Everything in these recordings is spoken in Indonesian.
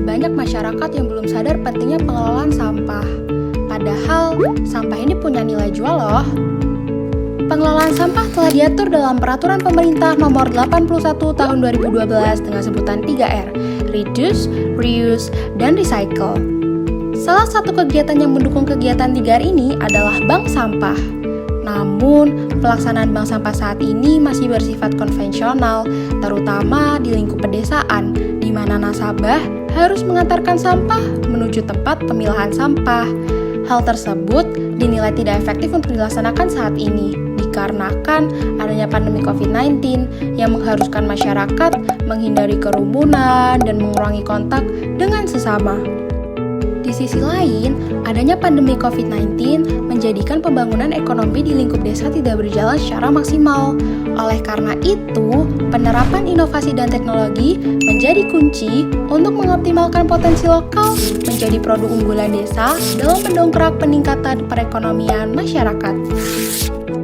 banyak masyarakat yang belum sadar pentingnya pengelolaan sampah. Padahal, sampah ini punya nilai jual loh. Pengelolaan sampah telah diatur dalam Peraturan Pemerintah Nomor 81 Tahun 2012 dengan sebutan 3R, Reduce, Reuse, dan Recycle. Salah satu kegiatan yang mendukung kegiatan 3R ini adalah bank sampah. Namun, pelaksanaan bank sampah saat ini masih bersifat konvensional, terutama di lingkup pedesaan, di mana nasabah harus mengantarkan sampah menuju tempat pemilahan sampah. Hal tersebut dinilai tidak efektif untuk dilaksanakan saat ini, dikarenakan adanya pandemi COVID-19 yang mengharuskan masyarakat menghindari kerumunan dan mengurangi kontak dengan sesama. Di sisi lain, adanya pandemi COVID-19 menjadikan pembangunan ekonomi di lingkup desa tidak berjalan secara maksimal. Oleh karena itu, penerapan inovasi dan teknologi menjadi kunci untuk mengoptimalkan potensi lokal menjadi produk unggulan desa dalam mendongkrak peningkatan perekonomian masyarakat.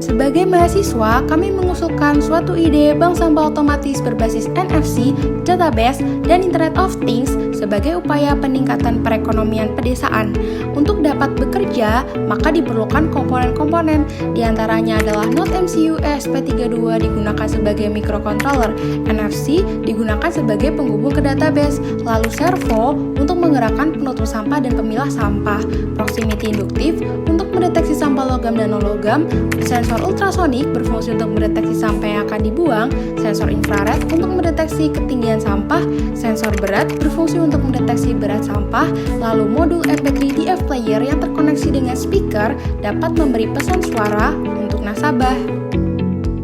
Sebagai mahasiswa, kami mengusulkan suatu ide bank sampah otomatis berbasis NFC, database, dan Internet of Things sebagai upaya peningkatan perekonomian pedesaan. Untuk dapat bekerja, maka diperlukan komponen-komponen, diantaranya adalah Node MCU ESP32 digunakan sebagai microcontroller, NFC digunakan sebagai penghubung ke database, lalu servo untuk menggerakkan penutup sampah dan pemilah sampah, proximity induktif untuk mendeteksi sampah logam dan non-logam, sensor ultrasonik berfungsi untuk mendeteksi sampah yang akan dibuang, sensor infrared untuk mendeteksi ketinggian sampah, sensor berat berfungsi untuk mendeteksi berat sampah, lalu modul MP3 DF player yang terkoneksi dengan speaker dapat memberi pesan suara untuk nasabah.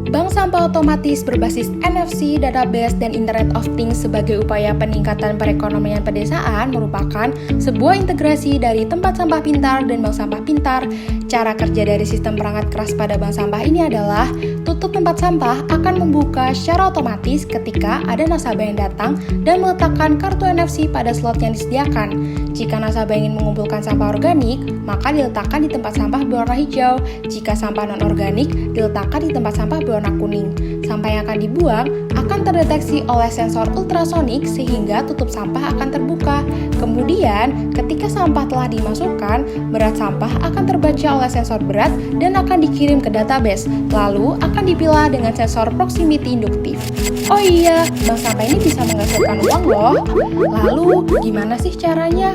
Bank sampah otomatis berbasis NFC, database, dan Internet of Things sebagai upaya peningkatan perekonomian pedesaan merupakan sebuah integrasi dari tempat sampah pintar dan bank sampah pintar. Cara kerja dari sistem perangkat keras pada bank sampah ini adalah tutup tempat sampah akan membuka secara otomatis ketika ada nasabah yang datang dan meletakkan kartu NFC pada slot yang disediakan. Jika nasabah ingin mengumpulkan sampah organik, maka diletakkan di tempat sampah berwarna hijau. Jika sampah non-organik, diletakkan di tempat sampah berwarna kuning. Sampah yang akan dibuang akan terdeteksi oleh sensor ultrasonik sehingga tutup sampah akan terbuka. Kemudian, ketika sampah telah dimasukkan, berat sampah akan terbaca oleh sensor berat dan akan dikirim ke database. Lalu akan dipilah dengan sensor proximity induktif. Oh iya, bank sampah ini bisa menghasilkan uang loh. Lalu, gimana sih caranya?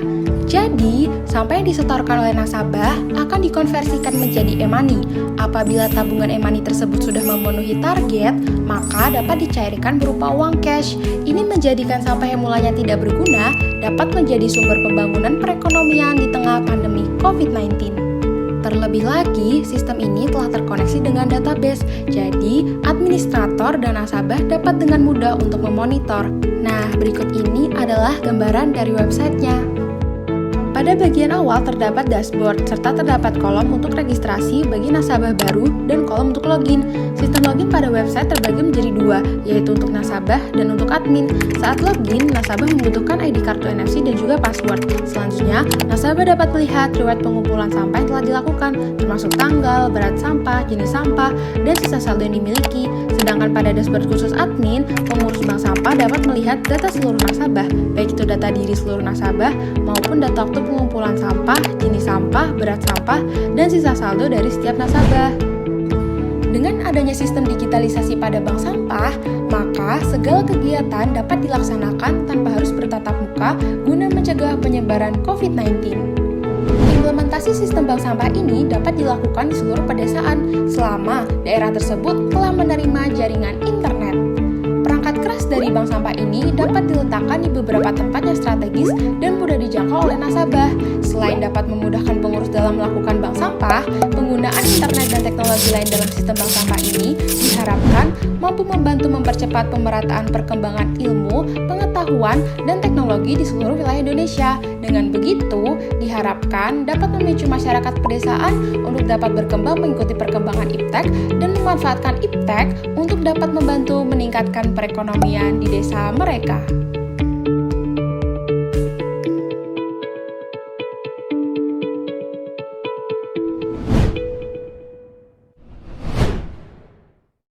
Jadi, sampah yang disetorkan oleh nasabah akan dikonversikan menjadi e-money. Apabila tabungan e-money tersebut sudah memenuhi target, maka dapat dicairkan berupa uang cash. Ini menjadikan sampah yang mulanya tidak berguna dapat menjadi sumber pembangunan perekonomian di tengah pandemi COVID-19. Terlebih lagi, sistem ini telah terkoneksi dengan database, jadi administrator dan nasabah dapat dengan mudah untuk memonitor. Nah, berikut ini adalah gambaran dari websitenya. Pada bagian awal terdapat dashboard, serta terdapat kolom untuk registrasi bagi nasabah baru dan kolom untuk login. Sistem login pada website terbagi menjadi dua, yaitu untuk nasabah dan untuk admin. Saat login, nasabah membutuhkan ID kartu NFC dan juga password. Selanjutnya, nasabah dapat melihat riwayat pengumpulan sampah yang telah dilakukan, termasuk tanggal, berat sampah, jenis sampah, dan sisa saldo yang dimiliki. Sedangkan pada dashboard khusus admin, pengurus bank sampah dapat melihat data seluruh nasabah, baik itu data diri seluruh nasabah maupun data waktu pengumpulan sampah, jenis sampah, berat sampah, dan sisa saldo dari setiap nasabah. Dengan adanya sistem digitalisasi pada bank sampah, maka segala kegiatan dapat dilaksanakan tanpa harus bertatap muka guna mencegah penyebaran COVID-19. Implementasi sistem bank sampah ini dapat dilakukan di seluruh pedesaan selama daerah tersebut telah menerima jaringan internet. Perangkat keras dari bank sampah ini dapat diletakkan di beberapa tempat yang strategis dan mudah dijangkau oleh nasabah. Selain dapat memudahkan pengurus dalam melakukan bank sampah, penggunaan internet dan teknologi lain dalam sistem bank sampah ini diharapkan mampu membantu mempercepat pemerataan perkembangan ilmu, pengetahuan, dan teknologi di seluruh wilayah Indonesia. Dengan begitu, diharapkan dapat memicu masyarakat pedesaan untuk dapat berkembang mengikuti perkembangan iptek dan memanfaatkan iptek untuk dapat membantu meningkatkan perekonomian di desa mereka.